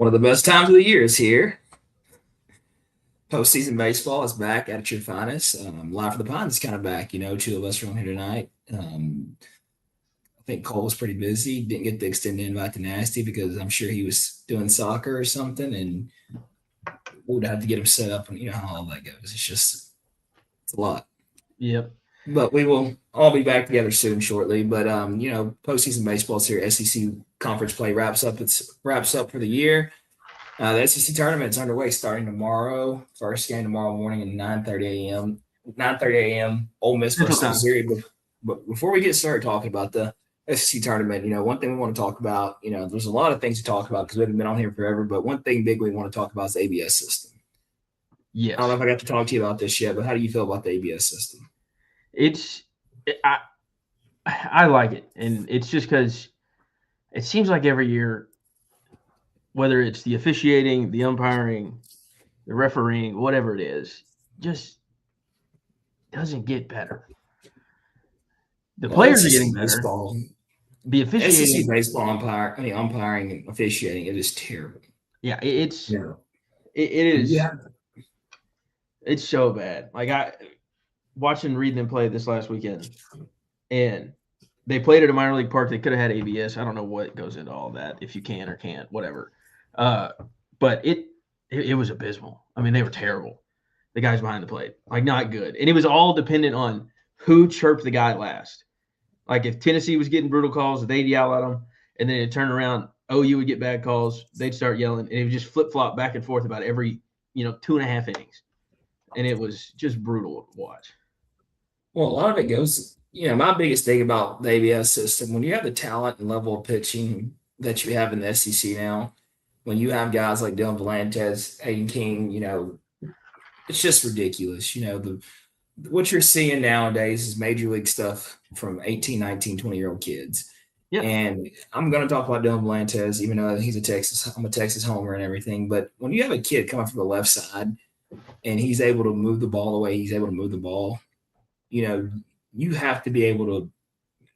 One of the best times of the year is here. Postseason baseball is back at your finest. Live for the Pines is kind of back. Two of us are on here tonight. I think Cole was pretty busy. Didn't get the extended invite to Nasty because I'm sure he was doing soccer or something, and we would have to get him set up. And you know how all that goes. It's a lot. Yep. But we will all be back together soon, shortly. But postseason baseball is here. SEC conference play wraps up. Wraps up for the year. The SEC tournament is underway starting tomorrow. First game tomorrow morning at 9:30 a.m. 9:30 a.m. Ole Miss versus Missouri. But before we get started talking about the SEC tournament, one thing we want to talk about, there's a lot of things to talk about because we haven't been on here forever. But one thing big we want to talk about is the ABS system. Yes. I don't know if I got to talk to you about this yet, but how do you feel about the ABS system? I like it, and it's just because it seems like every year, whether it's the officiating, the umpiring, the refereeing, whatever it is, just doesn't get better. The players are getting better. Baseball, the officiating, SEC baseball umpiring and officiating, it is terrible. Yeah, it is. Yeah. It's so bad. Like reading them play this last weekend, and they played at a minor league park. They could have had ABS. I don't know what goes into all that, if you can or can't, whatever. But it was abysmal. I mean, they were terrible. The guys behind the plate, like, not good. And it was all dependent on who chirped the guy last. Like, if Tennessee was getting brutal calls, they'd yell at them, and then it'd turn around. OU would get bad calls. They'd start yelling, and it would just flip-flop back and forth about every 2.5 innings. And it was just brutal to watch. Well, a lot of it goes, my biggest thing about the ABS system, when you have the talent and level of pitching that you have in the SEC now, when you have guys like Dylan Volantes, Aiden King, it's just ridiculous. What you're seeing nowadays is major league stuff from 18, 19, 20-year-old kids. Yeah. And I'm going to talk about Dylan Volantes, even though I'm a Texas homer and everything. But when you have a kid coming from the left side and he's able to move the ball the way he's able to move the ball, you have to be able to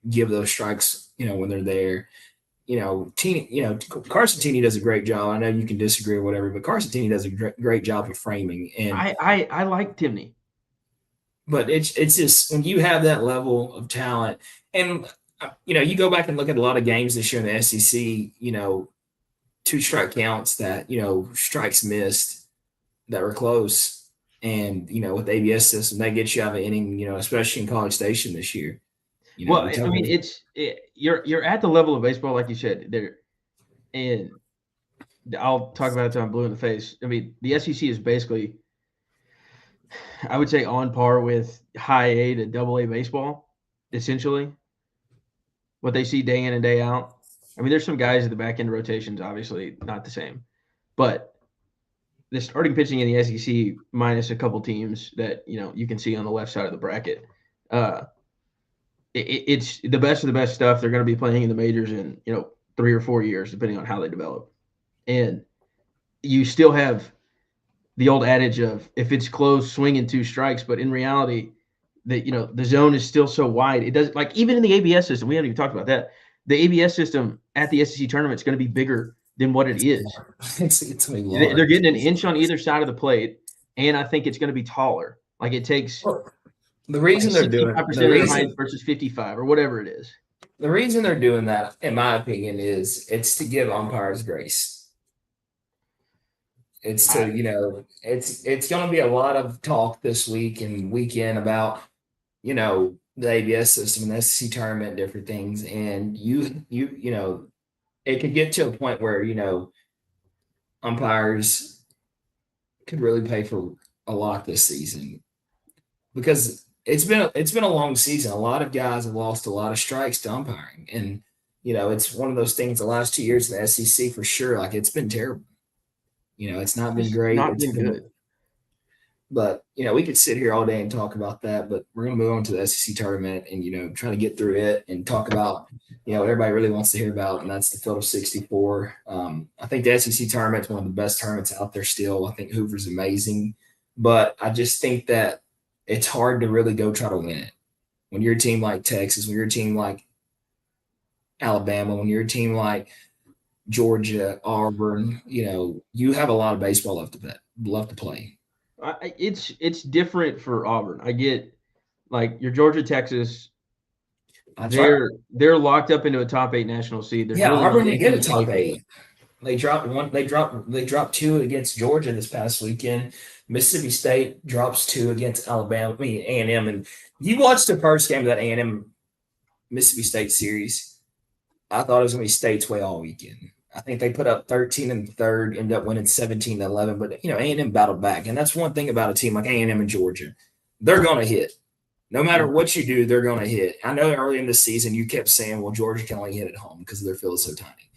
give those strikes, when they're there. Carson Tini does a great job. I know you can disagree or whatever, but Carson Tini does a great job of framing. And I like Timney. But it's just when you have that level of talent, and you go back and look at a lot of games this year in the SEC, 2 strike counts that strikes missed that were close, and with the ABS system that gets you out of an inning, especially in College Station this year. Well, I mean, you're at the level of baseball, like you said, there, and I'll talk about it till I'm blue in the face. I mean, the SEC is basically, I would say, on par with high A to double A baseball, essentially. What they see day in and day out. I mean, there's some guys at the back end rotations, obviously not the same, but the starting pitching in the SEC, minus a couple teams that you can see on the left side of the bracket, it's the best of the best stuff. They're going to be playing in the majors in 3 or 4 years, depending on how they develop, and you still have the old adage of, if it's close, swing in 2 strikes. But in reality, the zone is still so wide. It doesn't, like, even in the ABS system, we haven't even talked about that. The ABS system at the SEC tournament is going to be bigger than what it is. It's they're getting an inch on either side of the plate, and I think it's going to be taller. Like, it takes the reason they're doing 65% height versus 55 or whatever it is. The reason they're doing that, in my opinion, is it's to give umpires grace. It's to, it's going to be a lot of talk this week and weekend about, the ABS system and the SEC tournament and different things. And it could get to a point where, umpires could really pay for a lot this season, because it's been a long season. A lot of guys have lost a lot of strikes to umpiring. And, it's one of those things the last 2 years in the SEC for sure. Like, it's been terrible. It's not been great. It's been good. But, we could sit here all day and talk about that, but we're going to move on to the SEC tournament and, try to get through it and talk about, what everybody really wants to hear about, and that's the Field of 64. I think the SEC tournament is one of the best tournaments out there still. I think Hoover's amazing, but I just think that it's hard to really go try to win it. When you're a team like Texas, when you're a team like Alabama, when you're a team like Georgia, Auburn. You have a lot of baseball left to play. It's different for Auburn. I get like your Georgia, Texas. That's right. They're locked up into a top 8 national seed. There's Yeah, really Auburn didn't nothing get a to play top for. eight. They dropped one. They dropped two against Georgia this past weekend. Mississippi State drops two against Alabama. I mean A&M. And you watched the first game of that A&M Mississippi State series. I thought it was going to be State's way all weekend. I think they put up 13 in the third, ended up winning 17-11. But A&M battled back, and that's one thing about a team like A&M and Georgia. They're going to hit. No matter what you do, they're going to hit. I know early in the season you kept saying, "Well, Georgia can only hit at home because their field is so tiny."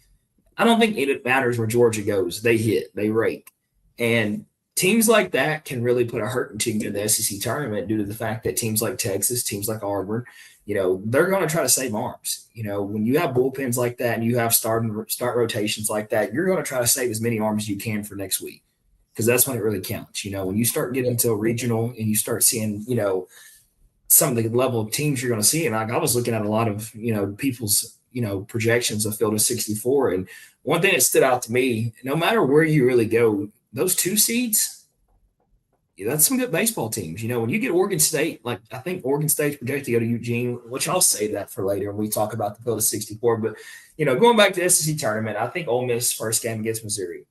I don't think it matters where Georgia goes. They hit, they rake. And teams like that can really put a hurting team in the SEC tournament due to the fact that teams like Texas, teams like Auburn, they're going to try to save arms. When you have bullpens like that and you have start rotations like that, you're going to try to save as many arms as you can for next week because that's when it really counts. When you start getting into a regional and you start seeing, some of the level of teams you're going to see. And I was looking at a lot of, people's, projections of field of 64. And one thing that stood out to me, no matter where you really go, those 2 seeds, that's some good baseball teams. When you get Oregon State, like I think Oregon State's projected to go to Eugene, which I'll say that for later when we talk about the field of 64. But, going back to the SEC tournament, I think Ole Miss first game against Missouri.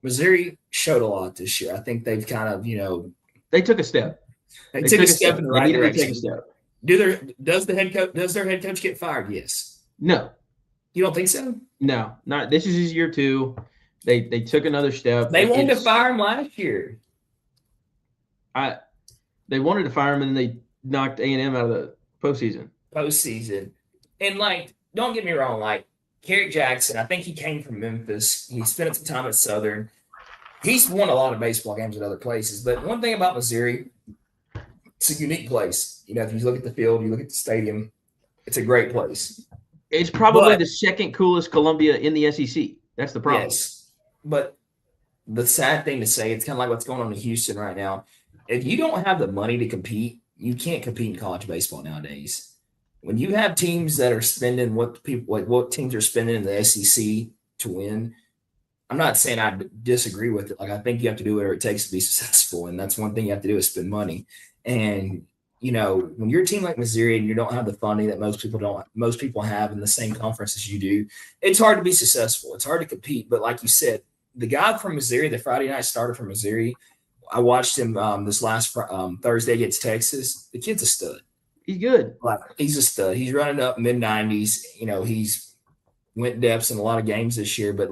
Missouri showed a lot this year. I think they've kind of, they took a step. They took a step in the right direction. Take a step. Does their head coach get fired? Yes. No. You don't think so? No, not this is his year 2. They took another step. They wanted to fire him last year. They wanted to fire him and they knocked A&M out of the postseason. And don't get me wrong, Kerry Jackson, I think he came from Memphis. He spent some time at Southern. He's won a lot of baseball games at other places. But one thing about Missouri, it's a unique place. If you look at the field, you look at the stadium, it's a great place. It's probably the second coolest Columbia in the SEC. That's the problem. Yes. But the sad thing to say, it's kind of like what's going on in Houston right now. If you don't have the money to compete, you can't compete in college baseball nowadays. When you have teams that are spending what teams are spending in the SEC to win, I'm not saying I disagree with it. I think you have to do whatever it takes to be successful, and that's one thing you have to do is spend money. And when you're a team like Missouri and you don't have the funding that most people have in the same conference as you do, it's hard to be successful. It's hard to compete. But like you said, the guy from Missouri, the Friday night starter from Missouri, I watched him this last Thursday against Texas. The kid's a stud. He's good. He's a stud. He's running up mid-90s. He's went depths in a lot of games this year. But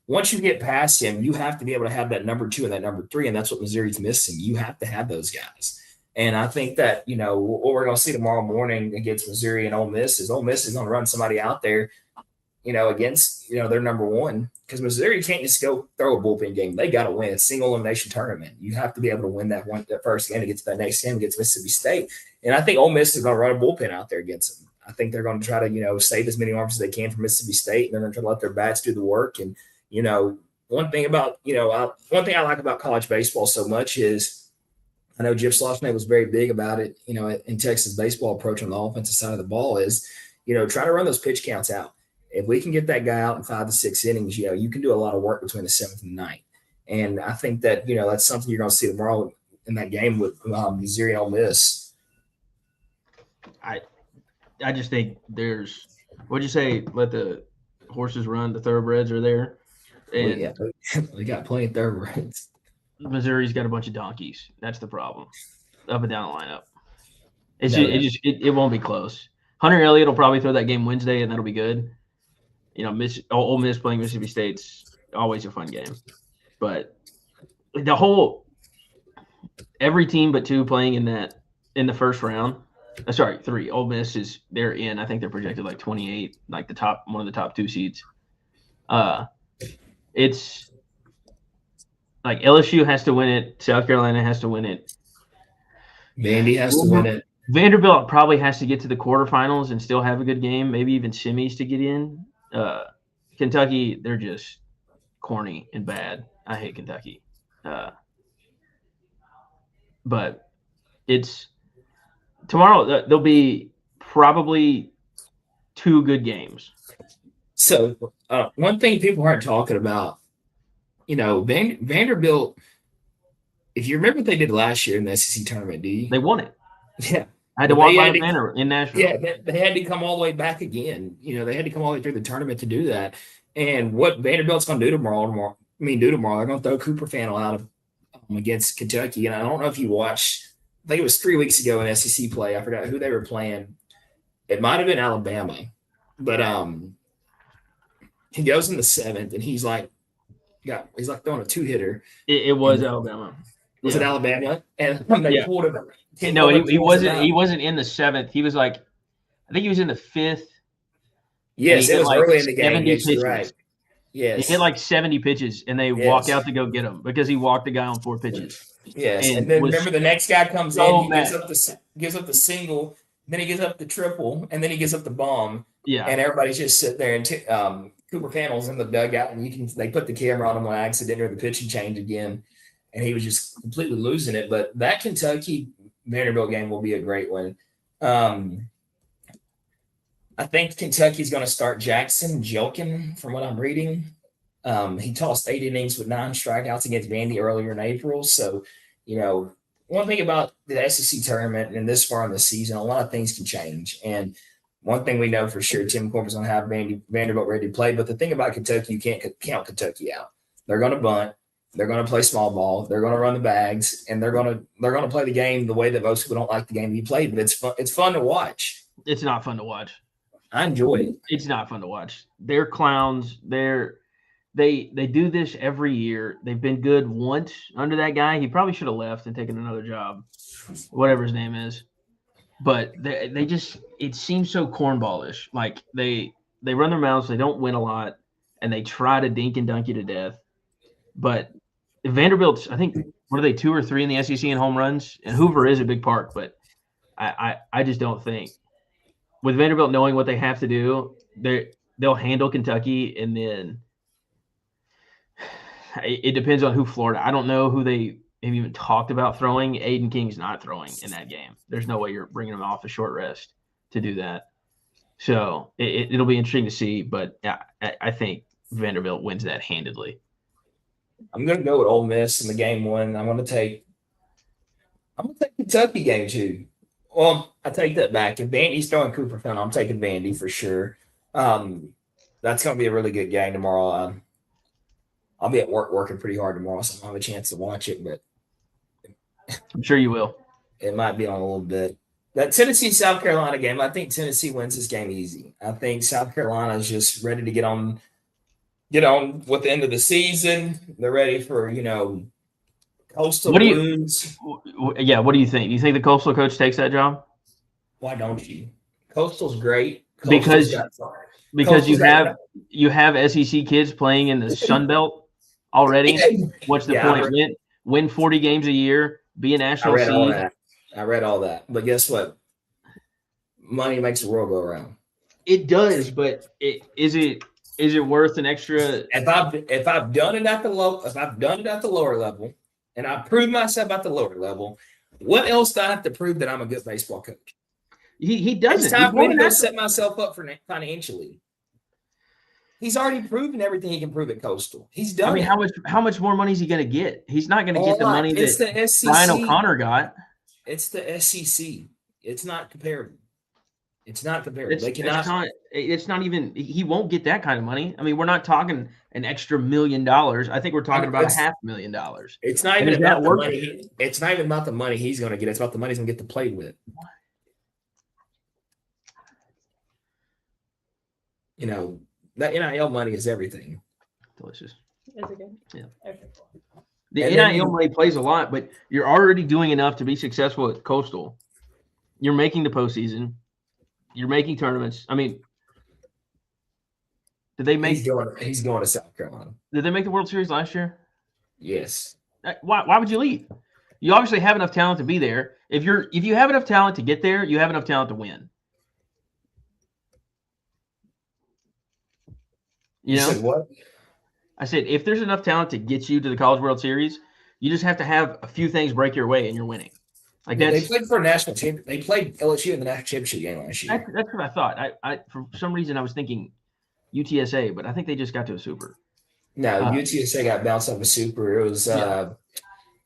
once you get past him, you have to be able to have that number 2 and that number 3, and that's what Missouri's missing. You have to have those guys. And I think that, what we're going to see tomorrow morning against Missouri and Ole Miss is going to run somebody out there, against, their number 1. Because Missouri can't just go throw a bullpen game. They got to win a single elimination tournament. You have to be able to win that first game to get to that next game against Mississippi State. And I think Ole Miss is going to run a bullpen out there against them. I think they're going to try to, save as many arms as they can from Mississippi State. And they're going to try to let their bats do the work. And, one thing I like about college baseball so much is I know Jim Schlossman was very big about it, in Texas baseball approach on the offensive side of the ball is, try to run those pitch counts out. If we can get that guy out in 5 to 6 innings, you can do a lot of work between the 7th and 9th. And I think that, that's something you're going to see tomorrow in that game with Missouri and Ole Miss. I just think what'd you say? Let the horses run. The thoroughbreds are there. And they got plenty of thoroughbreds. Missouri's got a bunch of donkeys. That's the problem. Up and down the lineup. It won't be close. Hunter Elliott will probably throw that game Wednesday, and that'll be good. Ole Miss playing Mississippi State's always a fun game. But every team but 2 playing in the first round. 3. Ole Miss they're in. I think they're projected 28, one of the top 2 seeds. It's LSU has to win it. South Carolina has to win it. Vandy has to win it. Vanderbilt probably has to get to the quarterfinals and still have a good game, maybe even semis to get in. Kentucky, they're just corny and bad. I hate Kentucky. But it's tomorrow. There'll be probably 2 good games. So one thing people aren't talking about, Vanderbilt. If you remember what they did last year in the SEC tournament, do you? They won it. Yeah, I had to but walk they by had the to, banner in Nashville. yeah, they had to come all the way back again. They had to come all the way through the tournament to do that. And what Vanderbilt's going to do tomorrow, they're going to throw Cooper Fannell out of against Kentucky. And I don't know if you watched. I think it was 3 weeks ago in SEC play. I forgot who they were playing. It might have been Alabama, but he goes in the seventh, and he's like throwing a two-hitter. It was Alabama. Was it Alabama? And when they pulled him, no, he wasn't. He wasn't in the seventh. He was I think he was in the fifth. Yes, it was early in the game. Yes, pitches. you're right. Yes, he hit 70 pitches, and they walk out to go get him because he walked the guy on 4 pitches. Yes, and then remember the next guy comes in, he gives up the single, then he gives up the triple, and then he gives up the bomb. Yeah, and everybody's just sitting there, and Cooper Fannell's in the dugout, and they put the camera on him on accident or the pitching change again, and he was just completely losing it. But that Kentucky Vanderbilt game will be a great one. I think Kentucky's going to start Jackson Jelkin, from what I'm reading. He tossed 8 innings with 9 strikeouts against Vandy earlier in April. So, one thing about the SEC tournament and this far in the season, a lot of things can change. And one thing we know for sure, Tim Corbin's going to have Vanderbilt ready to play. But the thing about Kentucky, you can't count Kentucky out. They're going to bunt. They're going to play small ball. They're going to run the bags, and they're going to play the game the way that most people don't like the game to be played. But it's fun. It's fun to watch. It's not fun to watch. I enjoy it. It's not fun to watch. They're clowns. They do this every year. They've been good once under that guy. He probably should have left and taken another job, whatever his name is. But they just, it seems so cornballish. Like they run their mouths. They don't win a lot, and they try to dink and dunk you to death. But Vanderbilt's, I think, what are they, 2 or 3 in the SEC in home runs? And Hoover is a big part, but I just don't think. With Vanderbilt knowing what they have to do, they'll handle Kentucky, and then it depends on who Florida. I don't know who they have even talked about throwing. Aiden King's not throwing in that game. There's no way you're bringing him off a short rest to do that. So it'll be interesting to see, but I think Vanderbilt wins that handedly. I'm going to go with Ole Miss in the game 1. I'm going to take Kentucky game 2. Well, I take that back. If Vandy's throwing Cooper Fannell, I'm taking Vandy for sure. That's going to be a really good game tomorrow. I'll be at work working pretty hard tomorrow, so I don't have a chance to watch it, but I'm sure you will. It might be on a little bit. That Tennessee-South Carolina game, I think Tennessee wins this game easy. I think South Carolina is just ready to get on with the end of the season. They're ready for, Coastal Blues. Yeah, what do you think? Do you think the Coastal coach takes that job? Why don't you? Coastal's great. Because you have SEC kids playing in the Sun Belt already. What's the point? Win 40 games a year, be a national seed. I read all that. But guess what? Money makes the world go around. It does, but is it worth an extra? If I've done it at the lower level, and I proved myself at the lower level, what else do I have to prove that I'm a good baseball coach? He doesn't. It's time for me to set myself up for financially. He's already proven everything he can prove at Coastal. He's done. I mean, how much more money is he going to get? He's not going to get the money that Ryan O'Connor got. It's the SEC. It's not comparable. It's not comparable. They cannot. It's not even. He won't get that kind of money. I mean, we're not talking an extra $1 million. I think we're talking about $500,000. It's not even about the money. It's not even about the money he's going to get. It's about the money he's going to get to play with. That NIL money is everything. Delicious. Is it good? Yeah. Okay, cool. The NIL money plays a lot, but you're already doing enough to be successful at Coastal. You're making the postseason. You're making tournaments. I mean, did they make? He's going to South Carolina. Did they make the World Series last year? Yes. Why would you leave? You obviously have enough talent to be there. If you have enough talent to get there, you have enough talent to win. You said what? I said if there's enough talent to get you to the College World Series, you just have to have a few things break your way and you're winning. Like they played for a national championship. They played LSU in the national championship game last year. That's what I thought. I for some reason I was thinking UTSA, but I think they just got to a super. No, UTSA got bounced up a super. Yeah.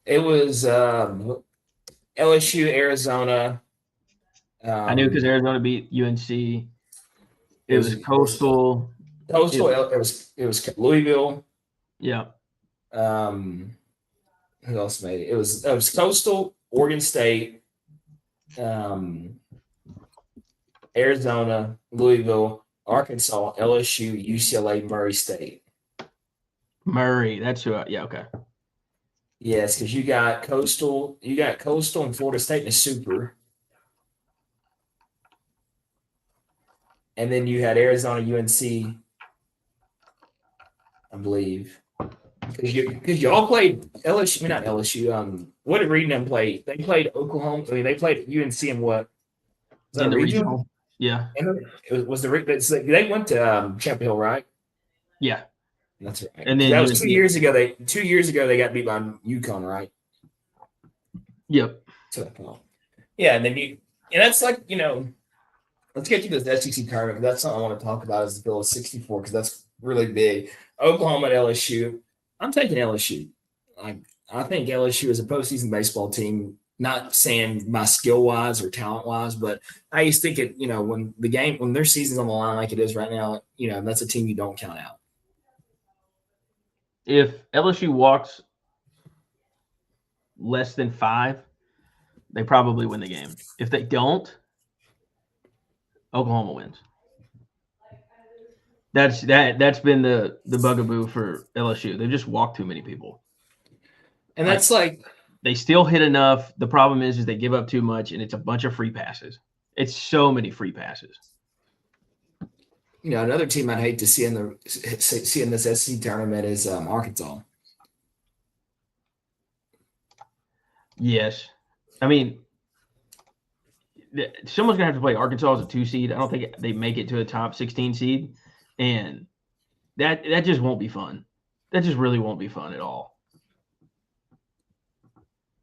It was LSU, Arizona. I knew because Um, Arizona beat UNC. it It was was Coastal. It Coastal. was, It was Louisville. yeah. Um, who else made it? It was Coastal, Oregon State, um, Arizona, Louisville, Arkansas, LSU, UCLA, Murray State. Murray. That's who. Yeah. Okay. Yes, because you got Coastal and Florida State in the super, and then you had Arizona, UNC, I believe. Because y'all played LSU, not LSU. What did Reed and them play? They played Oklahoma. I mean, they played UNC in what? Was that In a the regional? regional. Yeah. And it was they went to Chapel Hill, right? Yeah. That's right. And Because then that was UNC. 2 years ago. 2 years ago they got beat by UConn, right? Yep. So yeah, and then and that's like let's get to this SEC tournament. That's something I want to talk about is the bill of 64 because that's really big. Oklahoma at LSU. I'm taking LSU. I think LSU is a postseason baseball team. Not saying by skill wise or talent wise, but I just think when their season's on the line like it is right now, that's a team you don't count out. If LSU walks less than 5, they probably win the game. If they don't, Oklahoma wins. That's been the bugaboo for LSU. They've just walked too many people. And that's like they still hit enough. The problem is they give up too much, and it's a bunch of free passes. It's so many free passes. Another team I'd hate to see in this SEC tournament is Arkansas. Yes, I mean someone's gonna have to play Arkansas as a 2 seed. I don't think they make it to a top 16 seed, and that just won't be fun. That just really won't be fun at all.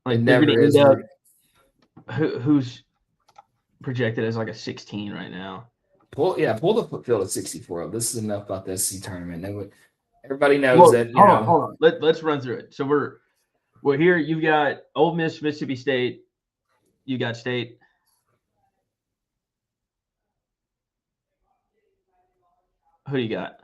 Like It they're never gonna is. end up who's projected as like a 16 right now. Pull the field at 64 up. This is enough about the SEC tournament. Everybody knows that. Hold on. Let's run through it. So we're here. You've got Ole Miss, Mississippi State. You got State. Who do you got?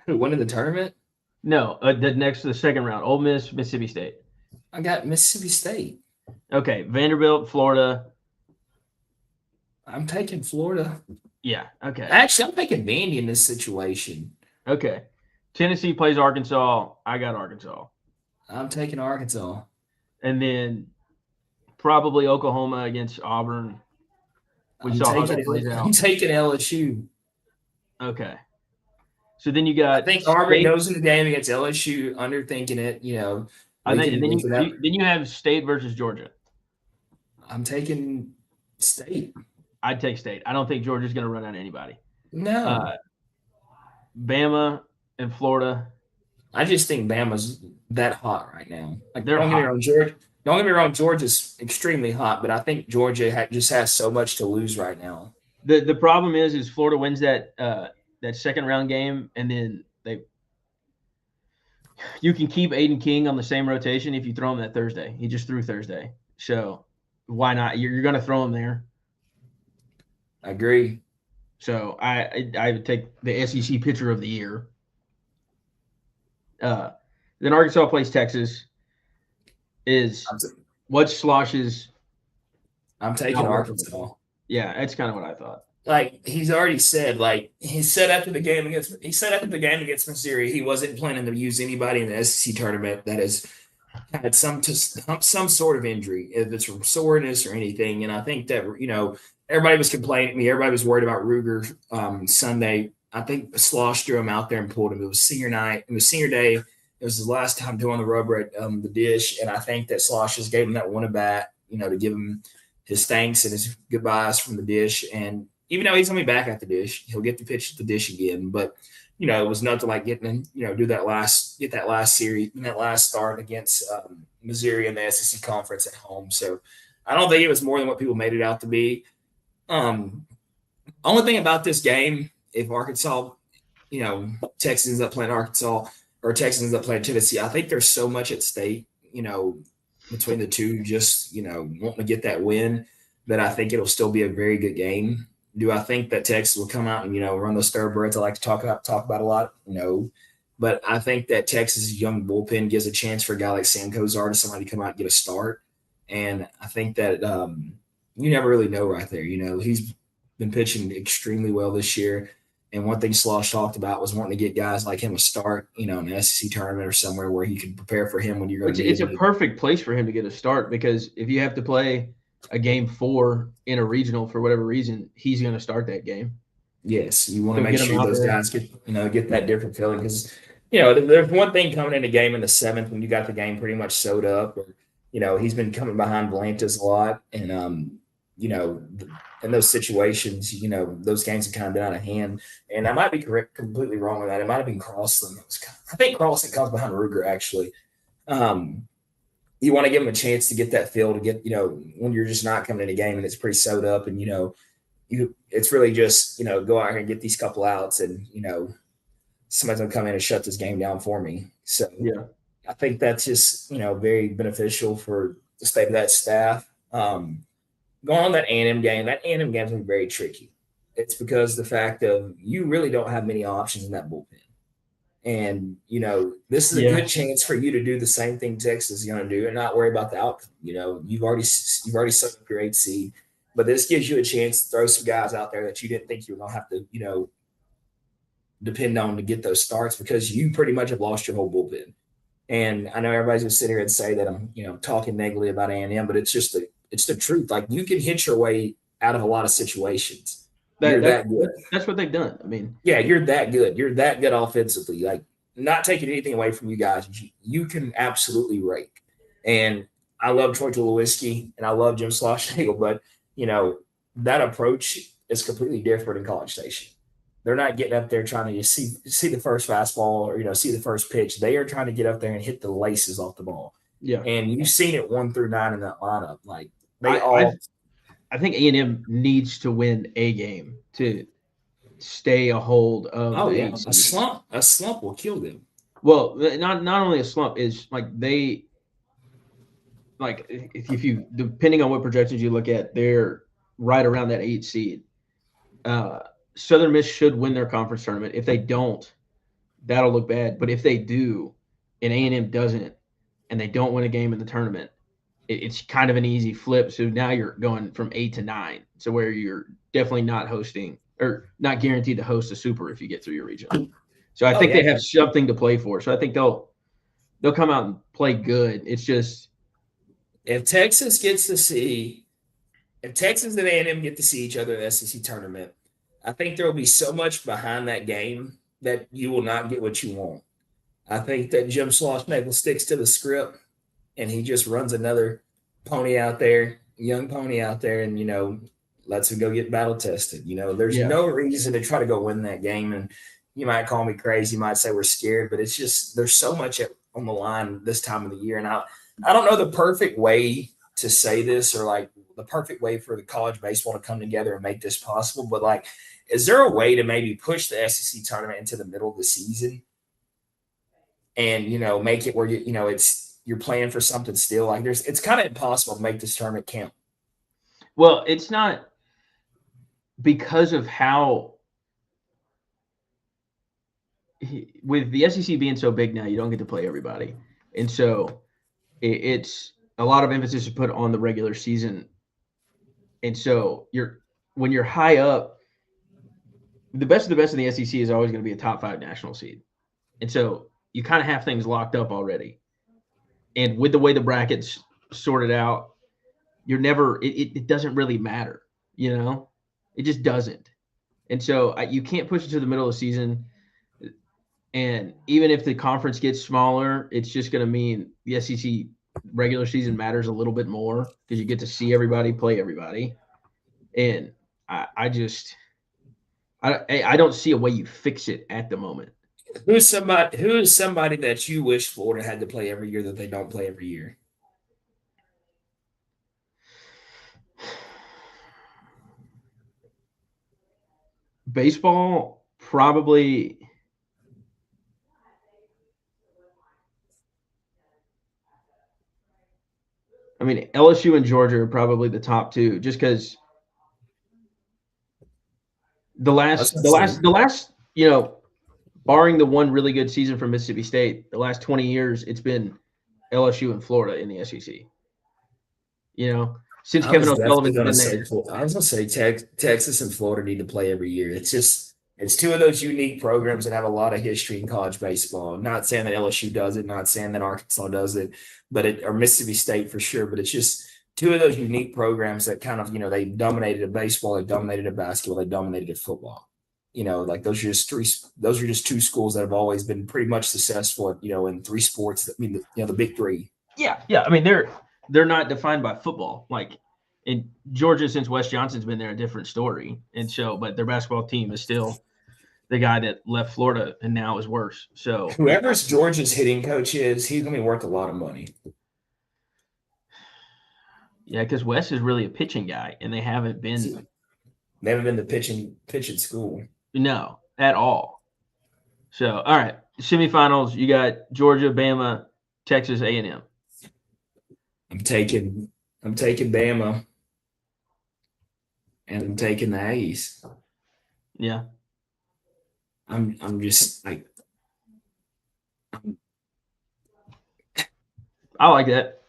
Who won in the tournament? No, the second round. Ole Miss, Mississippi State. I got Mississippi State. Okay, Vanderbilt, Florida. I'm taking Florida. Yeah. Okay. Actually, I'm taking Vandy in this situation. Okay. Tennessee plays Arkansas. I got Arkansas. I'm taking Arkansas. And then probably Oklahoma against Auburn. I'm taking LSU. Okay. So then you got. I think Auburn knows in the game against LSU, underthinking it. I think, and then you have State versus Georgia. I'm taking State. I'd take State. I don't think Georgia's going to run out anybody. No. Bama and Florida. I just think Bama's that hot right now. Like they're hot. Don't get me wrong, Georgia's extremely hot, but I think Georgia just has so much to lose right now. The problem is Florida wins that second round game, and then you can keep Aiden King on the same rotation if you throw him that Thursday. He just threw Thursday, so why not? You're going to throw him there. I agree. So I would take the SEC pitcher of the year. Then Arkansas plays Texas. What's Slosh's? I'm taking Arkansas. Yeah, that's kind of what I thought. Like he's already said, he said after the game against Missouri, he wasn't planning to use anybody in the SEC tournament that has had some sort of injury, if it's from soreness or anything. And I think that everybody was complaining. Everybody was worried about Ruger Sunday. I think Slosh threw him out there and pulled him. It was senior night. It was senior day. It was his last time doing the rubber at the dish, and I think that Slosh just gave him that one at bat, to give him his thanks and his goodbyes from the dish. And even though he's gonna be back at the dish, he'll get to pitch at the dish again. But it was nothing like getting get that last series, that last start against Missouri in the SEC conference at home. So I don't think it was more than what people made it out to be. Only thing about this game, if Arkansas, Texas ends up playing Arkansas or Texas ends up playing Tennessee, I think there's so much at stake, between the two, just, wanting to get that win, that I think it'll still be a very good game. Do I think that Texas will come out and, run those thoroughbreds I like to talk about a lot? No. But I think that Texas' young bullpen gives a chance for a guy like Sam Kozar to somebody to come out and get a start. And I think that you never really know right there. He's been pitching extremely well this year. And one thing Slosh talked about was wanting to get guys like him a start, in an SEC tournament or somewhere where he can prepare for him when you're going to need It's a him. perfect place for him to get a start, because if you have to play a game 4 in a regional for whatever reason, he's going to start that game. Yes, you want to So make get him sure out those there. guys get that different feeling, because there's one thing coming in a game in the 7th when you got the game pretty much sewed up, or he's been coming behind Volantis a lot, and in those situations, those games have kind of been out of hand. And I might be completely wrong with that. It might have been Carlson. I think Carlson comes behind Ruger actually. You want to give him a chance to get that feel, to get when you're just not coming in a game and it's pretty sewed up, and it's really just go out here and get these couple outs, and somebody's gonna come in and shut this game down for me. So Yeah. I think that's just very beneficial for the state of that staff. Going on that A&M game, that A&M game is gonna be very tricky. It's because the fact of you really don't have many options in that bullpen. And this is a Yeah. good chance for you to do the same thing Texas is going to do and not worry about the outcome. You've already set up your 8th seed, but this gives you a chance to throw some guys out there that you didn't think you were going to have to depend on to get those starts, because you pretty much have lost your whole bullpen. And I know everybody's going to sit here and say that I'm talking negatively about A&M, but it's just it's the truth. Like, you can hit your way out of a lot of situations. You're that good. That's what they've done. I mean, Yeah, you're that good. You're that good offensively. Like, not taking anything away from you guys, you can absolutely rake. And I love Troy Tulowitzki and I love Jim Slosh-Nagel, but that approach is completely different in College Station. They're not getting up there trying to see the first fastball or see the first pitch. They are trying to get up there and hit the laces off the ball. yeah. And you've seen it 1 through 9 in that lineup. Like, I think A&M needs to win a game to stay a hold of the 8 seed. A slump will kill them. Well, not only a slump, is if you, depending on what projections you look at, they're right around that 8 seed. Southern Miss should win their conference tournament. If they don't, that'll look bad. But if they do, and A&M doesn't, and they don't win a game in the tournament, it's kind of an easy flip. So now you're going from 8 to 9. So where you're definitely not hosting, or not guaranteed to host a super if you get through your region. So I think they have something to play for. So I think they'll come out and play good. It's just, if Texas and A&M get to see each other in the SEC tournament, I think there will be so much behind that game that you will not get what you want. I think that Jim Slosh-Nagel sticks to the script, and he just runs another pony out there, young pony out there, and lets him go get battle tested. There's no reason to try to go win that game. And you might call me crazy, you might say we're scared, but it's just there's so much on the line this time of the year. And I don't know the perfect way to say this, or like the perfect way for the college baseball to come together and make this possible, but like, is there a way to maybe push the SEC tournament into the middle of the season and make it where you're playing for something still? Like, it's kind of impossible to make this tournament count. Well, it's not, because of how, with the SEC being so big now, you don't get to play everybody. And so it's a lot of emphasis is put on the regular season. And so when you're high up, the best of the best in the SEC is always going to be a top 5 national seed. And so you kind of have things locked up already. And with the way the brackets sorted out, it doesn't really matter, it just doesn't. And so you can't push it to the middle of the season. And even if the conference gets smaller, it's just going to mean the SEC regular season matters a little bit more, because you get to see everybody, play everybody. And I don't see a way you fix it at the moment. Who is somebody that you wish Florida had to play every year that they don't play every year? Baseball, probably. I mean, LSU and Georgia are probably the top two, just because the I was last, gonna the say, last, the last, barring the one really good season from Mississippi State, the last 20 years, it's been LSU and Florida in the SEC. Since I Kevin was definitely O'Sullivan's gonna been say, there. I was gonna say Texas and Florida need to play every year. It's two of those unique programs that have a lot of history in college baseball. Not saying that LSU does it, not saying that Arkansas does it, or Mississippi State for sure. But it's just two of those unique programs that kind of, they dominated a baseball, they dominated a basketball, they dominated a football. Like those are just three. Those are just two schools that have always been pretty much successful. In three sports. The big three. Yeah. I mean, they're not defined by football. Like in Georgia, since Wes Johnson's been there, a different story. And so, but their basketball team is still the guy that left Florida and now is worse. So Whoever's Georgia's hitting coach is, he's gonna be worth a lot of money. yeah, because Wes is really a pitching guy, and they haven't been. They haven't been to pitching school. No, at all. So, all right, semifinals. You got Georgia, Bama, Texas A&M. I'm taking Bama, and I'm taking the Aggies. Yeah, I'm just like, I like that.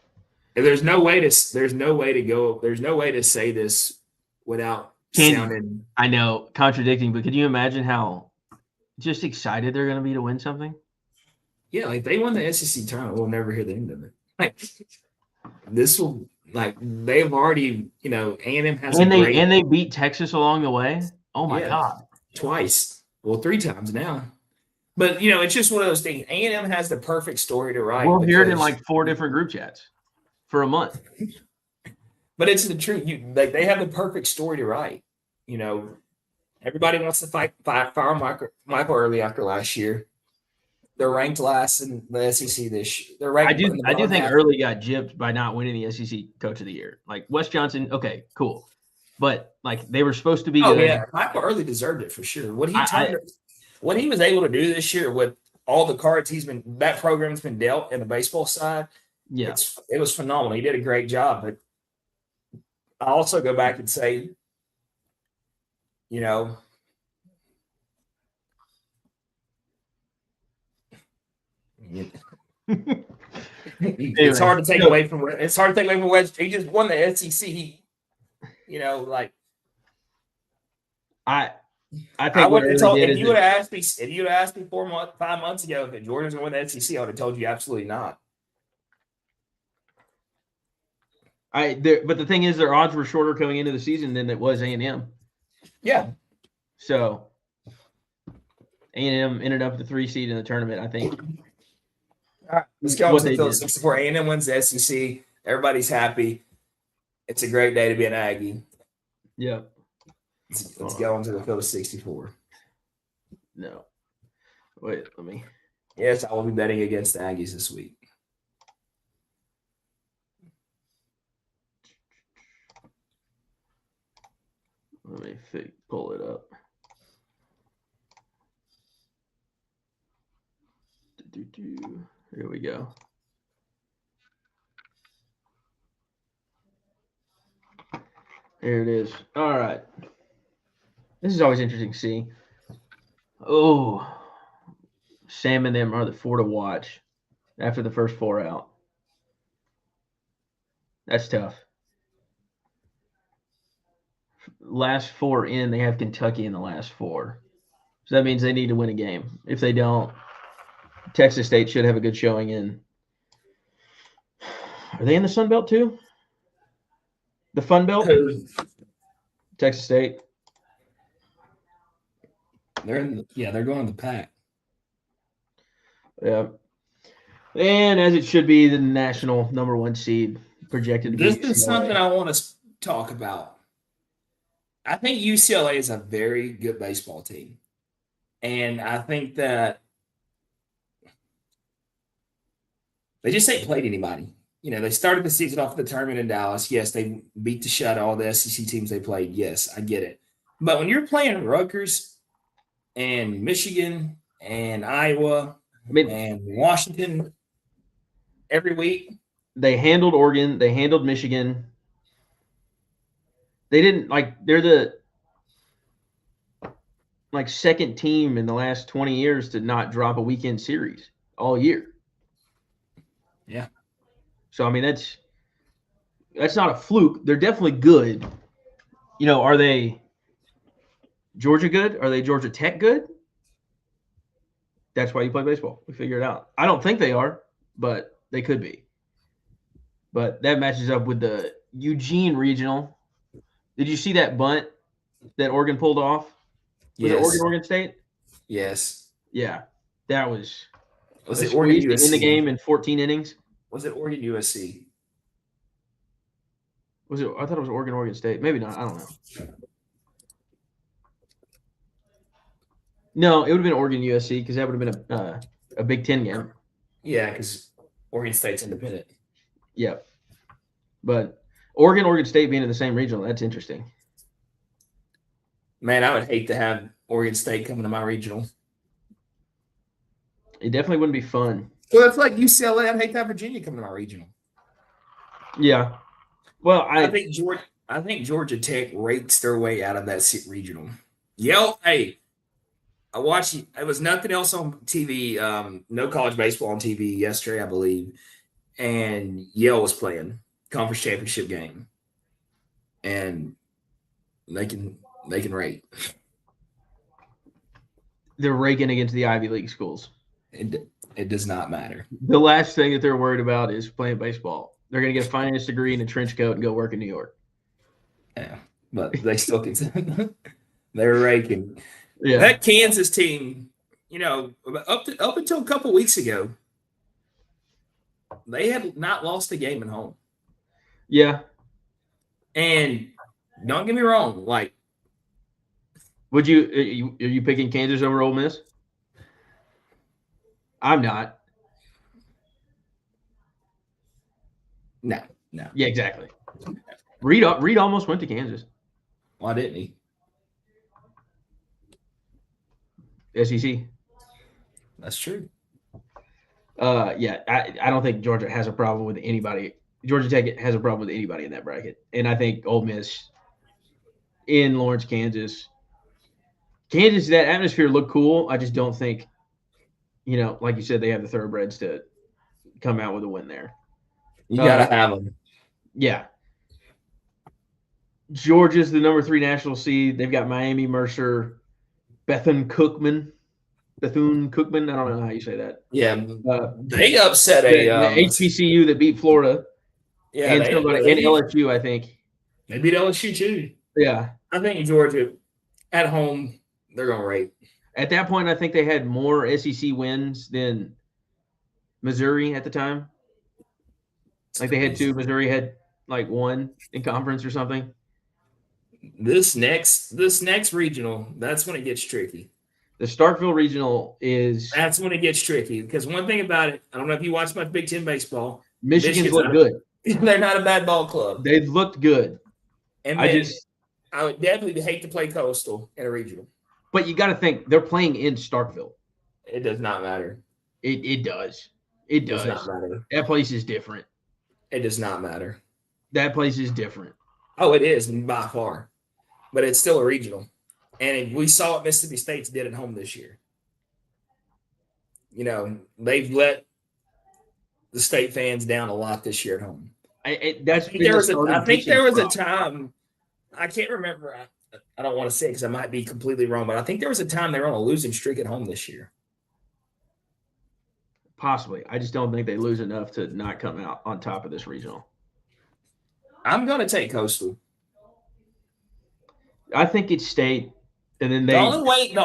there's no way to say this without sounding. I know, contradicting, but could you imagine how just excited they're going to be to win something? Yeah, like they won the SEC tournament, we'll never hear the end of it. Like this will, like they've already, A&M has and they beat Texas along the way. Oh my God, twice, well, three times now. But it's just one of those things. A&M has the perfect story to write. We'll hear it in like 4 different group chats for a month. But it's the truth. They have the perfect story to write. Everybody wants to fire Michael Early after last year. They're ranked last in the SEC this year. They're ranked. I do think Early got gypped by not winning the SEC Coach of the Year. Like Wes Johnson, okay, cool, but like they were supposed to be good. Yeah, Michael Early deserved it for sure. What he was able to do this year with all the cards that program's been dealt in the baseball side. Yeah, it was phenomenal. He did a great job. But I also go back and say, it's hard to take away from West. He just won the SEC. I think if you would have asked me 5 months ago that Georgia's going to win the SEC, I would have told you absolutely not. But the thing is, their odds were shorter coming into the season than it was A&M. Yeah. So A&M ended up the 3 seed in the tournament, I think. All right, let's go on to the Phillips 64. A&M wins the SEC. Everybody's happy. It's a great day to be an Aggie. Yeah. Let's go on to the Phillips 64. No. Wait, let me. Yes, I will be betting against the Aggies this week. Let me pull it up. Here we go. Here it is. All right. This is always interesting to see. Oh, Sam and them are the 4 to watch after the first 4 out. That's tough. Last 4 in, they have Kentucky in the last 4. So that means they need to win a game. If they don't, Texas State should have a good showing in. Are they in the Sun Belt too? The Fun Belt? Texas State. They're going to the Pac. Yeah. And as it should be, the national number 1 seed projected to be. This is something I want to talk about. I think UCLA is a very good baseball team. And I think that they just ain't played anybody. They started the season off with the tournament in Dallas. Yes, they beat the shut all the SEC teams they played. Yes, I get it. But when you're playing Rutgers, and Michigan and Iowa I mean, and Washington every week. they handled Oregon. They handled Michigan. They didn't they're the second team in the last 20 years to not drop a weekend series all year. Yeah. So I mean that's not a fluke. They're definitely good. Are they Georgia good? Are they Georgia Tech good? That's why you play baseball. We figure it out. I don't think they are, but they could be. But that matches up with the Eugene Regional. Did you see that bunt that Oregon pulled off? Was it Yes. Oregon State? Yes. Yeah. That was Was a it Oregon squeeze to end the USC? game in 14 innings. Was it Oregon USC? Was it? I thought it was Oregon State. Maybe not. I don't know. No, it would have been Oregon USC because that would have been a Big Ten game. Yeah, because Oregon State's independent. Yeah. But Oregon State being in the same regional, that's interesting. Man, I would hate to have Oregon State coming to my regional. It definitely wouldn't be fun. Well, it's like UCLA. I'd hate to have Virginia coming to my regional. Yeah. Well, I think Georgia Tech rakes their way out of that regional. Hey, I watched. It was nothing else on TV. No college baseball on TV yesterday, I believe, and Yale was playing conference championship game, and they can rake. They're raking against the Ivy League schools. It does not matter. The last thing that they're worried about is playing baseball. They're going to get a finance degree and a trench coat and go work in New York. Yeah, but they still can. They're raking. Yeah. That Kansas team, up until a couple weeks ago, they had not lost a game at home. Yeah. And don't get me wrong, would you are you picking Kansas over Ole Miss? I'm not. No. Yeah, exactly. Reed almost went to Kansas. Why didn't he? SEC. That's true. Yeah, I don't think Georgia has a problem with anybody. Georgia Tech has a problem with anybody in that bracket, and I think Ole Miss in Lawrence, Kansas, that atmosphere looked cool. I just don't think, like you said, they have the thoroughbreds to come out with a win there. You gotta have them. Yeah. Georgia's the number 3 national seed. They've got Miami, Mercer, Bethune-Cookman. I don't know how you say that. Yeah, they upset the HBCU that beat Florida. Yeah, and LSU, I think. They beat LSU too. Yeah. I think Georgia at home, they're going to rate. At that point, I think they had more SEC wins than Missouri at the time. They had 2. Missouri had 1 in conference or something. This next regional, that's when it gets tricky. The Starkville regional that's when it gets tricky because one thing about it, I don't know if you watch much Big Ten baseball. Michigan's looked good. They're not a bad ball club. They've looked good. And I would definitely hate to play Coastal in a regional. But you got to think they're playing in Starkville. It does not matter. It does. It does not matter. That place is different. It does not matter. That place is different. Oh, it is by far. But it's still a regional. And we saw what Mississippi State did at home this year. They've let the state fans down a lot this year at home. I think there was a time, I can't remember. I don't want to say because I might be completely wrong, but I think there was a time they were on a losing streak at home this year. Possibly. I just don't think they lose enough to not come out on top of this regional. I'm going to take Coastal. I think it's State. And then the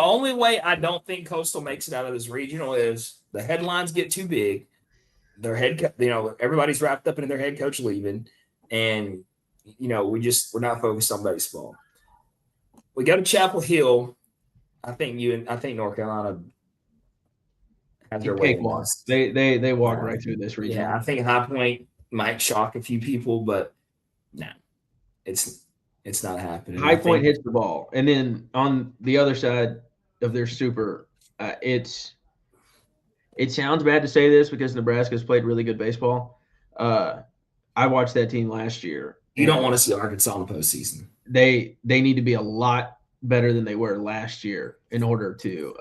only way I don't think Coastal makes it out of this regional is the headlines get too big. Their everybody's wrapped up in their head coach leaving, and we're not focused on baseball. We go to Chapel Hill. I think North Carolina has their way. They walk right through this region. Yeah, I think High Point might shock a few people, but no, it's not happening. High Point hits the ball, and then on the other side, of their super. It sounds bad to say this because Nebraska's played really good baseball. I watched that team last year. You don't want to see Arkansas in the postseason. They need to be a lot better than they were last year in order to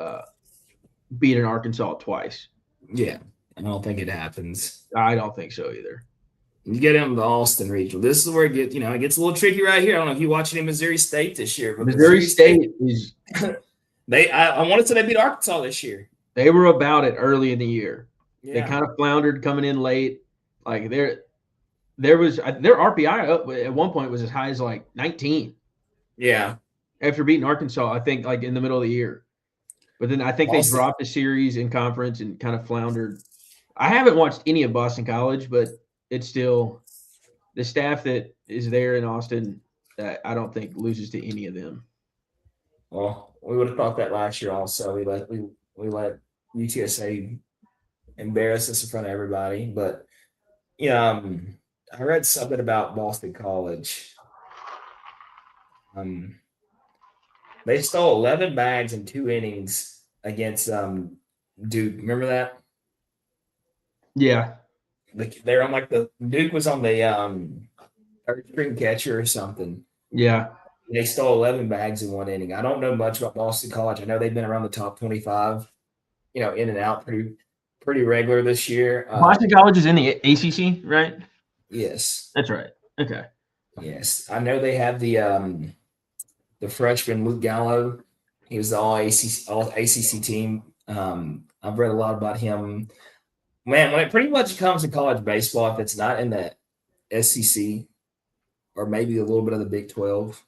beat an Arkansas twice. Yeah, I don't think it happens. I don't think so either. You get into the Austin regional. This is where it gets a little tricky right here. I don't know if you watch any Missouri State this year, but Missouri State is I want to say they beat Arkansas this year. They were about it early in the year. Yeah. They kind of floundered coming in late. Like there was their RPI up at one point was as high as like 19. Yeah. After beating Arkansas, I think like in the middle of the year. But then I think they dropped a series in conference and kind of floundered. I haven't watched any of Boston College, but it's still the staff that is there in Austin that I don't think loses to any of them. Well, we would have thought that last year also. We let UTSA embarrass us in front of everybody. But I read something about Boston College. They stole 11 bags in 2 innings against Duke. Remember that? Yeah. They're on Duke was on the third string catcher or something. Yeah. They stole 11 bags in 1 inning. I don't know much about Boston College. I know they've been around the top 25, in and out pretty regular this year. Boston College is in the ACC, right? Yes. That's right. Okay. Yes. I know they have the freshman Luke Gallo. He was the all ACC team. I've read a lot about him. Man, when it pretty much comes to college baseball, if it's not in the SEC or maybe a little bit of the Big 12,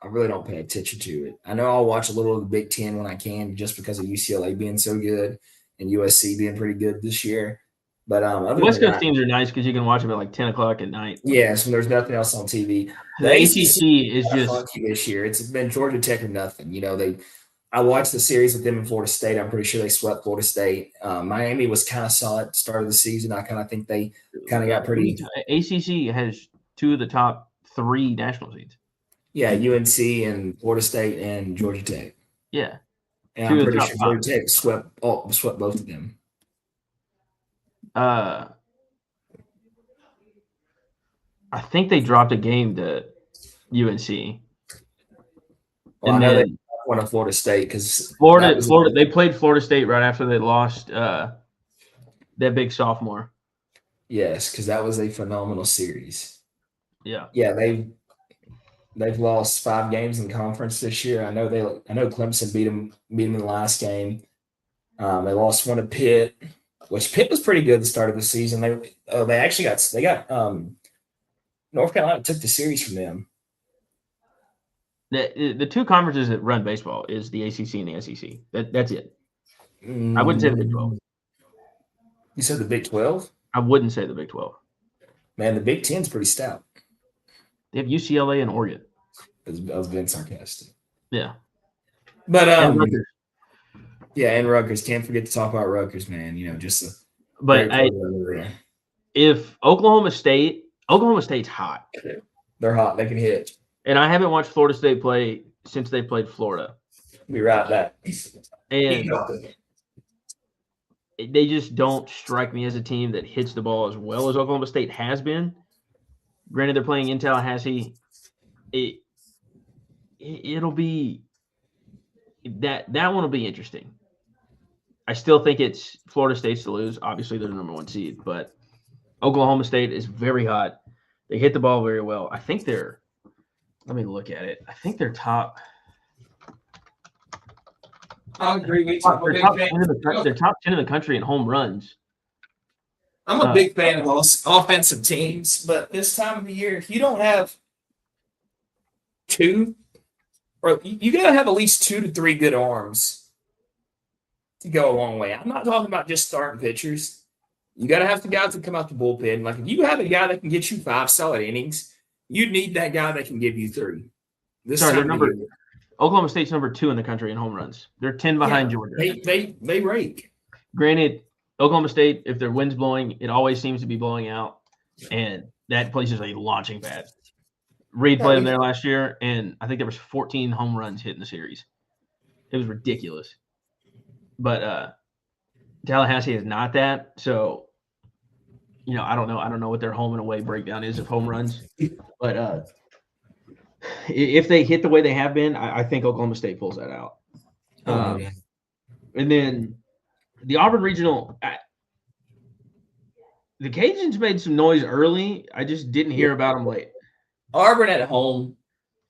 I really don't pay attention to it. I know I'll watch a little of the Big 10 when I can just because of UCLA being so good and USC being pretty good this year. But West Coast teams are nice because you can watch them at like 10 o'clock at night. Yes, when there's nothing else on TV. The ACC is just funky this year. It's been Georgia Tech or nothing. I watched the series with them in Florida State. I'm pretty sure they swept Florida State. Miami was kind of solid at the start of the season. I kind of think they kind of got pretty. ACC has 2 of the top 3 national seeds. Yeah, UNC and Florida State and Georgia Tech. Yeah, and I'm pretty sure Georgia Tech swept both of them. I think they dropped a game to UNC. Well, I know they won to Florida State because Florida. They played Florida State right after they lost that big sophomore. Yes, because that was a phenomenal series. Yeah. Yeah, they've lost 5 games in conference this year. I know Clemson beat them in the last game. They lost one to Pitt, which Pitt was pretty good at the start of the season. They actually got North Carolina took the series from them. The 2 conferences that run baseball is the ACC and the SEC. That's it. I wouldn't say the Big 12. You said the Big 12? I wouldn't say the Big 12. Man, the Big 10's pretty stout. They have UCLA and Oregon. I was being sarcastic. Yeah. But and Rutgers. Can't forget to talk about Rutgers, man. If Oklahoma State's hot. They're hot. They can hit. And I haven't watched Florida State play since they played Florida. Be right back. And they just don't strike me as a team that hits the ball as well as Oklahoma State has been. Granted, they're playing in Tallahassee. It'll be that one will be interesting. I still think it's Florida State's to lose. Obviously, they're the number 1 seed, but Oklahoma State is very hot. They hit the ball very well. I think they're. Let me look at it. I think they're top. I agree with you. They're top 10 in the country in home runs. I'm a big fan of offensive teams, but this time of the year, if you don't have 2, or you got to have at least 2 to 3 good arms to go a long way. I'm not talking about just starting pitchers. You got to have the guys that come out the bullpen. Like if you have a guy that can get you 5 solid innings, you need that guy that can give you 3. Oklahoma State's number 2 in the country in home runs. They're 10 behind Georgia. They rake. Granted, Oklahoma State, if their wind's blowing, it always seems to be blowing out, and that place is a launching pad. Reed played them there last year, and I think there was 14 home runs hit in the series. It was ridiculous. But Tallahassee is not that. So, I don't know. I don't know what their home and away breakdown is of home runs. But if they hit the way they have been, I think Oklahoma State pulls that out. And then the Auburn Regional, the Cajuns made some noise early. I just didn't hear about them late. Auburn at home,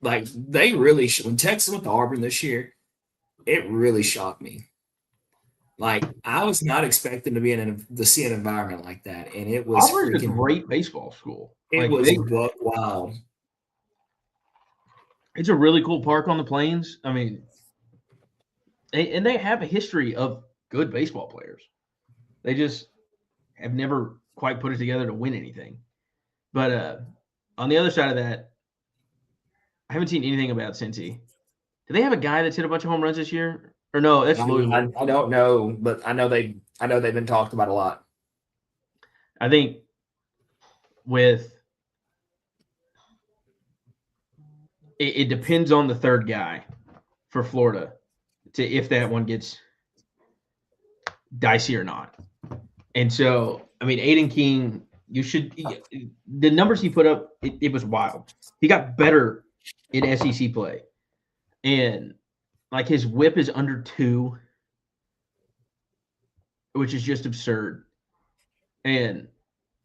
like they really when Texas went to Auburn this year, it really shocked me. Like I was not expecting to be to see an environment like that, and it was Auburn's a great baseball school. It was buck wild. It's a really cool park on the plains. I mean, and they have a history of good baseball players. They just have never quite put it together to win anything. But on the other side of that, I haven't seen anything about Cincy. Do they have a guy that's hit a bunch of home runs this year? Or no, that's Louisville. I don't know, but I know they've been talked about a lot. I think it depends on the third guy for Florida if that one gets dicey or not. And so, I mean, Aiden King, the numbers he put up, it was wild. He got better in SEC play. And like his whip is under 2, which is just absurd. And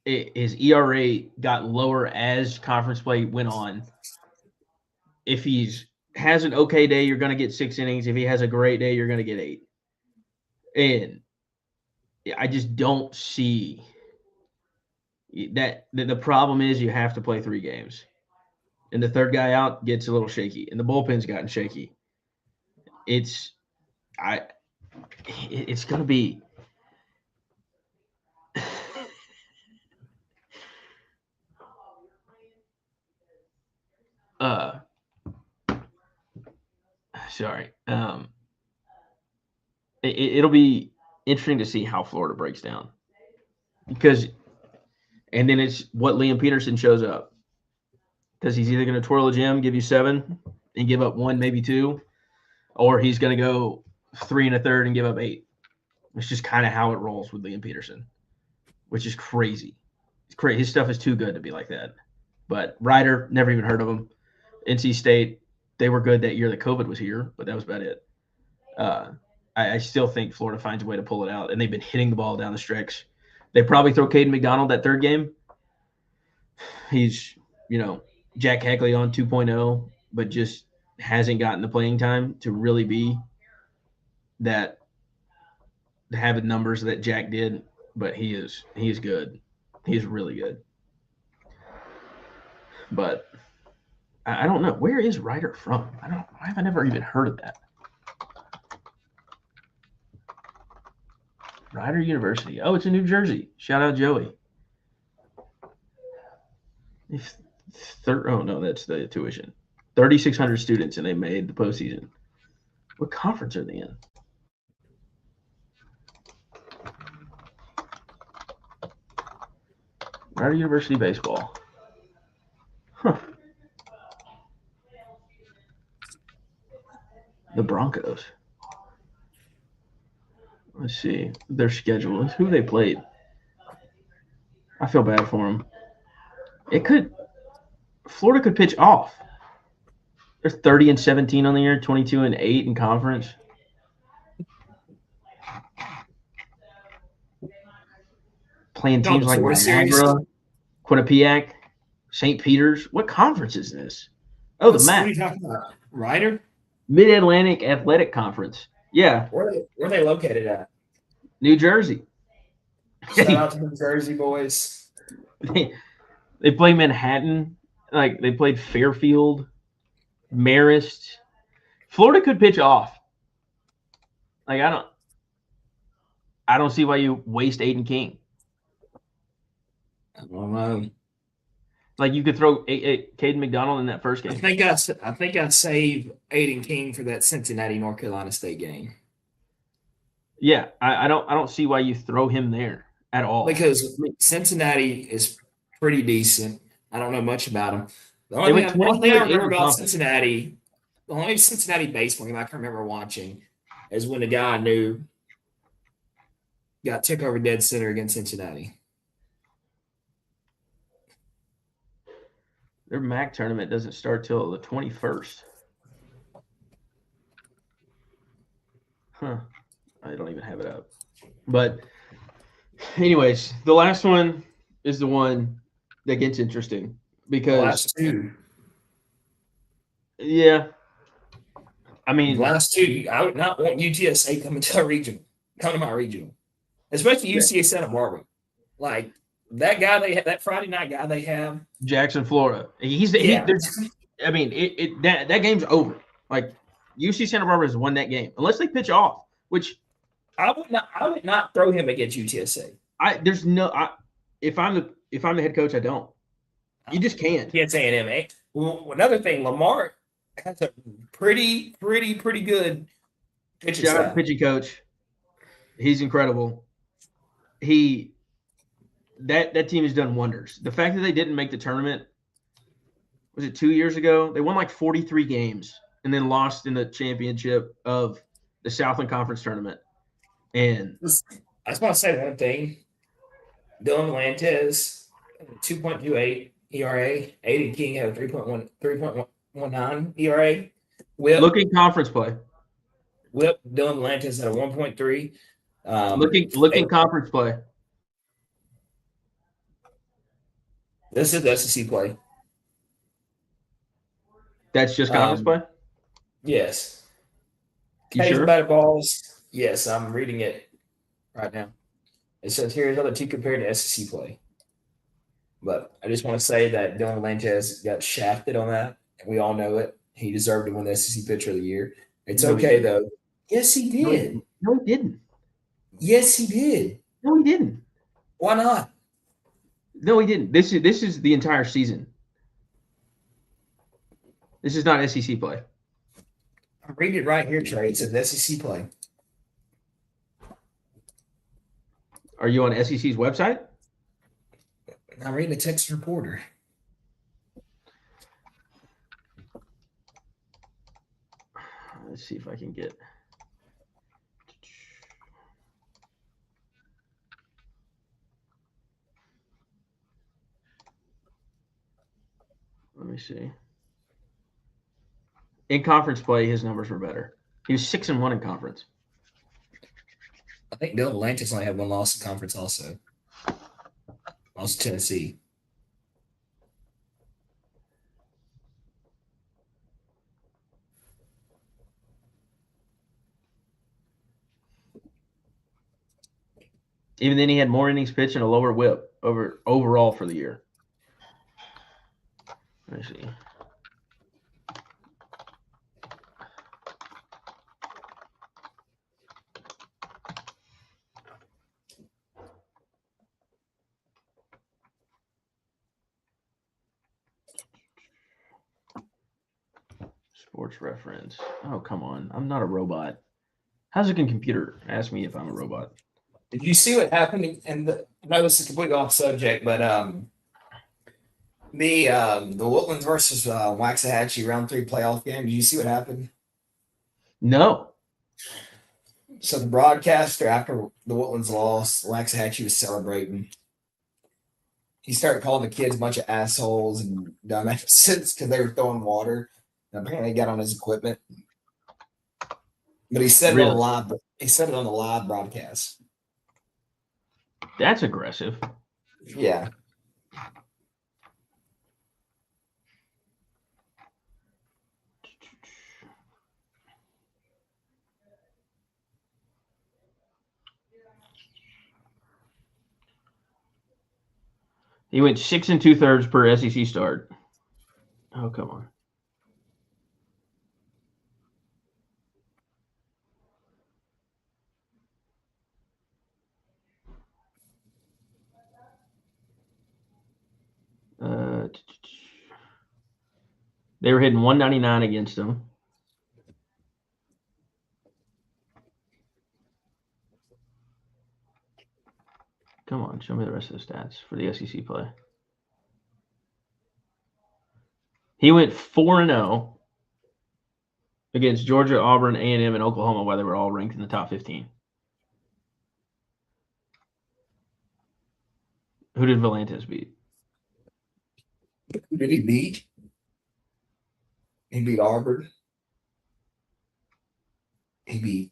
his ERA got lower as conference play went on. If he has an okay day, you're going to get 6 innings. If he has a great day, you're going to get 8. And I just don't see that. The problem is you have to play 3 games. And the third guy out gets a little shaky. And the bullpen's gotten shaky. It's going to be sorry. It'll be interesting to see how Florida breaks down. And then it's what Liam Peterson shows up. Because he's either going to twirl a gem, give you 7, and give up 1, maybe 2, or he's going to go 3 1/3 and give up 8. It's just kind of how it rolls with Liam Peterson, which is crazy. It's crazy. His stuff is too good to be like that. But Ryder, never even heard of him. NC State, they were good that year that COVID was here, but that was about it. I still think Florida finds a way to pull it out, and they've been hitting the ball down the stretch. They probably throw Caden McDonald that third game. He's, Jack Hackley on 2.0, but just hasn't gotten the playing time to really be that, to have the numbers that Jack did. But he is good. He is really good. But I don't know. Where is Ryder from? I haven't ever even heard of that. Ryder University. Oh, it's in New Jersey. Shout out Joey. Oh, no, that's the tuition. 3,600 students, and they made the postseason. What conference are they in? Ryder University baseball. Huh. The Broncos. Let's see their schedule. Who they played. I feel bad for them. Florida could pitch off. They're 30-17 on the year, 22-8 in conference. Playing teams like Niagara, Quinnipiac, St. Peter's. What conference is this? Oh, the MAC. What are you talking about? Ryder? Mid-Atlantic Athletic Conference. Yeah. Where are they located at? New Jersey. Shout out to New Jersey boys. They play Manhattan. Like they played Fairfield, Marist. Florida could pitch off. Like I don't see why you waste Aiden King. I don't know. Like you could throw Caden McDonald in that first game. I think I'd save Aiden King for that Cincinnati North Carolina State game. Yeah, I don't see why you throw him there at all. Because Cincinnati is pretty decent. I don't know much about them. The only thing I remember about Cincinnati the only Cincinnati baseball game I can remember watching is when the guy I knew got took over dead center against Cincinnati. Their MAC tournament doesn't start till the 21st. Huh. I don't even have it up. But anyways, the last one is the one that gets interesting The because last two. yeah, I The mean, last two, I would not want UTSA coming to a regional, come to my regional, especially UCA Santa Barbara. Like that guy they have, that Friday night guy they have. Jackson, Florida. Yeah, I mean, that game's over. Like UC Santa Barbara has won that game unless they pitch off, which I would not throw him against UTSA. if I'm the head coach, I don't. You just can't. Against A&M. Well, another thing, Lamar has a pretty good pitching Shout out staff. to pitching coach. He's incredible. That team has done wonders. The fact that they didn't make the tournament, was it 2 years ago? They won like 43 games and then lost in the championship of the Southland Conference tournament. And I just want to say one thing. Dylan Lantes, 2.28 ERA. Aiden King had a 3.19 ERA. look at conference play. Dylan Lantes had a 1.3. Look in conference play. This is the SEC play. That's just conference play? Yes. You Case sure? batted balls. Yes, I'm reading it right now. It says here is other two compared to SEC play. But I just want to say that Dylan Lantes got shafted on that. And we all know it. He deserved to win the SEC Pitcher of the Year. It's No, okay, though. Yes, he did. No, he didn't. Yes, he did. No, he didn't. Why not? No, he didn't. This is the entire season. This is not SEC play. I'm reading it right here, Trey. It says SEC play. Are you on SEC's website? I'm reading the Texas Reporter. Let's see if I can get. Let me see. In conference play, his numbers were better. He was 6-1 in conference. I think Dylan Lantes only had one loss in conference also. Lost to Tennessee. Even then, he had more innings pitched and a lower whip overall for the year. Let me see. Sports reference. Oh, come on. I'm not a robot. How's a computer ask me if I'm a robot? Did you see what happened? And I know this is completely off subject, but the Woodlands versus Waxahachie round 3 playoff game. Did you see what happened? No. So the broadcaster, after the Woodlands lost, Waxahachie was celebrating. He started calling the kids a bunch of assholes and dumbasses because they were throwing water. And apparently, he got on his equipment. But he said it on live. He said it on the live broadcast. That's aggressive. Yeah. He went 6 2/3 per SEC start. Oh, come on. They were hitting 199 against him. Come on, show me the rest of the stats for the SEC play. He went 4-0 against Georgia, Auburn, A&M, and Oklahoma, while they were all ranked in the top 15. Who did Volantes beat? Who did he beat? He beat Auburn. He beat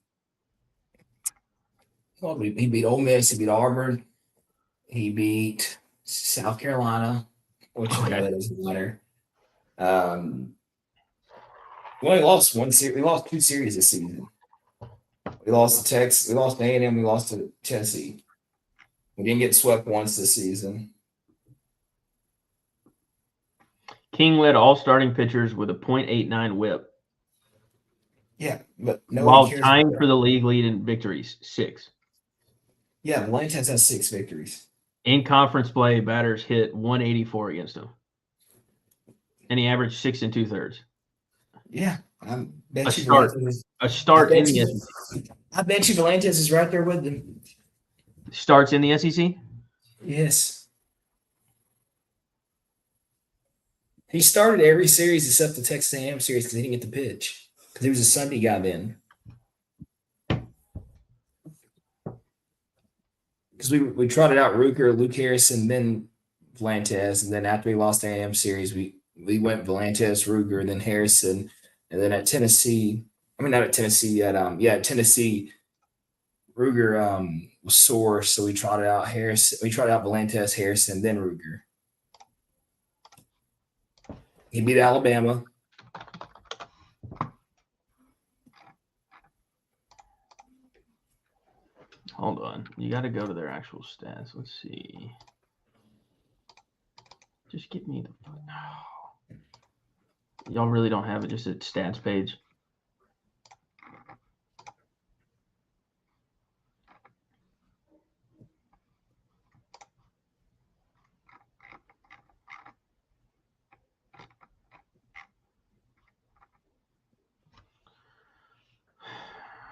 Ole Miss. He beat Auburn. He beat South Carolina, which I know that doesn't matter. We only lost one series. We lost 2 series this season. We lost to Texas. We lost to A&M. We lost to Tennessee. We didn't get swept once this season. King led all starting pitchers with a .89 WHIP. Yeah, but no while one cares tying about for the league lead in victories, 6. Yeah, Volantes has 6 victories. In conference play, batters hit 184 against him, and he averaged 6 2/3. Yeah, I bet A you start. Volantes. A start I in bet the you- SEC. I bet you Volantes is right there with them. Starts in the SEC? Yes. He started every series except the Texas A&M series because he didn't get the pitch because he was a Sunday guy then. Because we trotted out Ruger, Luke Harrison, then Volantes, and then after we lost the A&M series, we went Volantes, Ruger, and then Harrison, and then at Tennessee. I mean, not at Tennessee. At Tennessee, Ruger was sore, so we trotted out Harrison. We trotted out Volantes, Harrison, then Ruger. He beat Alabama. Hold on. You got to go to their actual stats. Let's see. Just give me the Y'all really don't have it, just a stats page.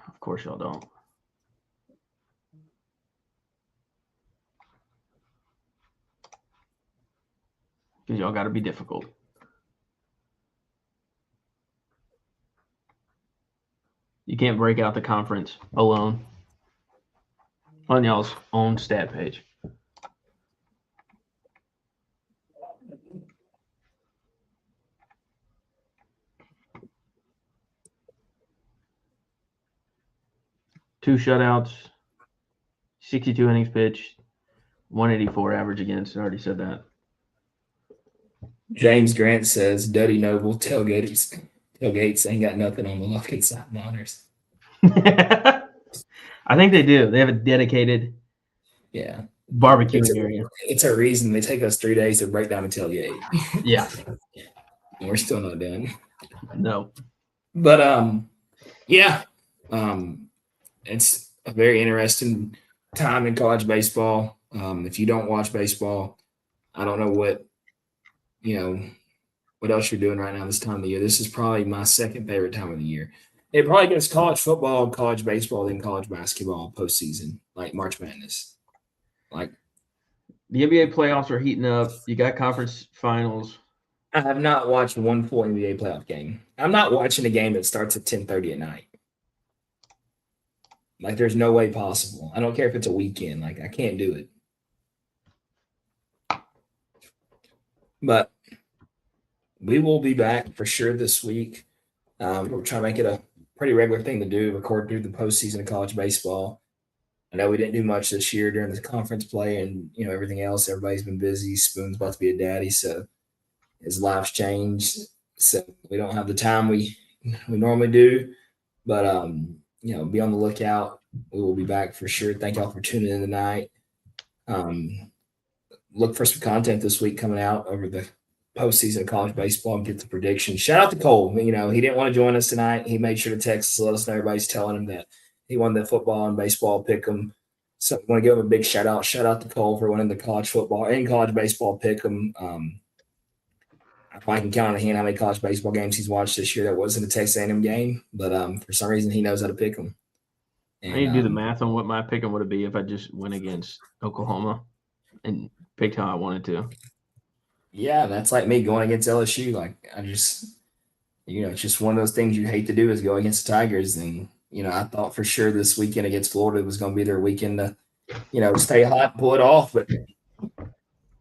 Of course y'all don't. Because y'all got to be difficult. You can't break out the conference alone on y'all's own stat page. Two shutouts, 62 innings pitched, 184 average against. I already said that. James Grant says Duddy Noble tailgates ain't got nothing on the Lufkin side monitors. I think they do. They have a dedicated barbecuing area. It's a reason they take us 3 days to break down a tailgate. Yeah. And we're still not done. No. But it's a very interesting time in college baseball. If you don't watch baseball, I don't know what else you're doing right now this time of the year. This is probably my second favorite time of the year. It probably gets college football, college baseball, then college basketball postseason, like March Madness. Like the NBA playoffs are heating up. You got conference finals. I have not watched one full NBA playoff game. I'm not watching a game that starts at 10:30 at night. Like there's no way possible. I don't care if it's a weekend. Like I can't do it. But we will be back for sure this week. We're trying to make it a pretty regular thing to do, record through the postseason of college baseball. I know we didn't do much this year during the conference play and everything else. Everybody's been busy. Spoon's about to be a daddy, so his life's changed. So we don't have the time we normally do. But be on the lookout. We will be back for sure. Thank y'all for tuning in tonight. Look for some content this week coming out over the postseason of college baseball and get the predictions. Shout out to Cole. He didn't want to join us tonight. He made sure to text us to let us know everybody's telling him that he won the football and baseball pick 'em. So I want to give him a big shout out. Shout out to Cole for winning the college football and college baseball pick 'em. I can count on a hand how many college baseball games he's watched this year that wasn't a Texas A&M game, but for some reason he knows how to pick them. I need to do the math on what my pick would be if I just went against Oklahoma and picked how I wanted to. Yeah, that's like me going against LSU. Like it's just one of those things you hate to do is go against the Tigers. And, I thought for sure this weekend against Florida was going to be their weekend to, stay hot, pull it off. But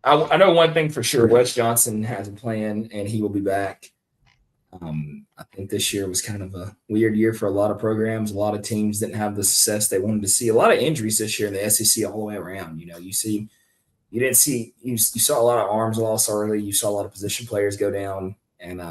I know one thing for sure. Wes Johnson has a plan, and he will be back. I think this year was kind of a weird year for a lot of programs. A lot of teams didn't have the success they wanted to see. A lot of injuries this year in the SEC all the way around. You saw a lot of arms lost early. You saw a lot of position players go down, and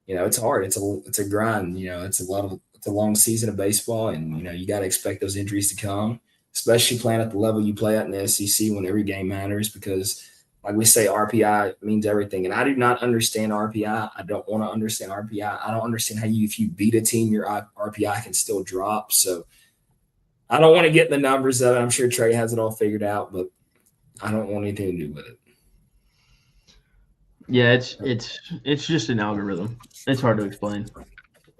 it's hard. It's a grind. It's a long season of baseball, and you got to expect those injuries to come, especially playing at the level you play at in the SEC when every game matters because. Like we say, RPI means everything. And I do not understand RPI. I don't want to understand RPI. I don't understand how if you beat a team, your RPI can still drop. So I don't want to get in the numbers of it. I'm sure Trey has it all figured out, but I don't want anything to do with it. Yeah, it's just an algorithm. It's hard to explain.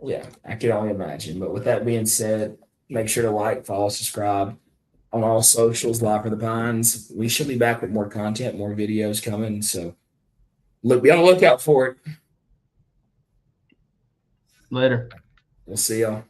Yeah, I can only imagine. But with that being said, make sure to like, follow, subscribe on all socials, Live for the Pines. We should be back with more content, more videos coming. So be on the lookout for it. Later. We'll see y'all.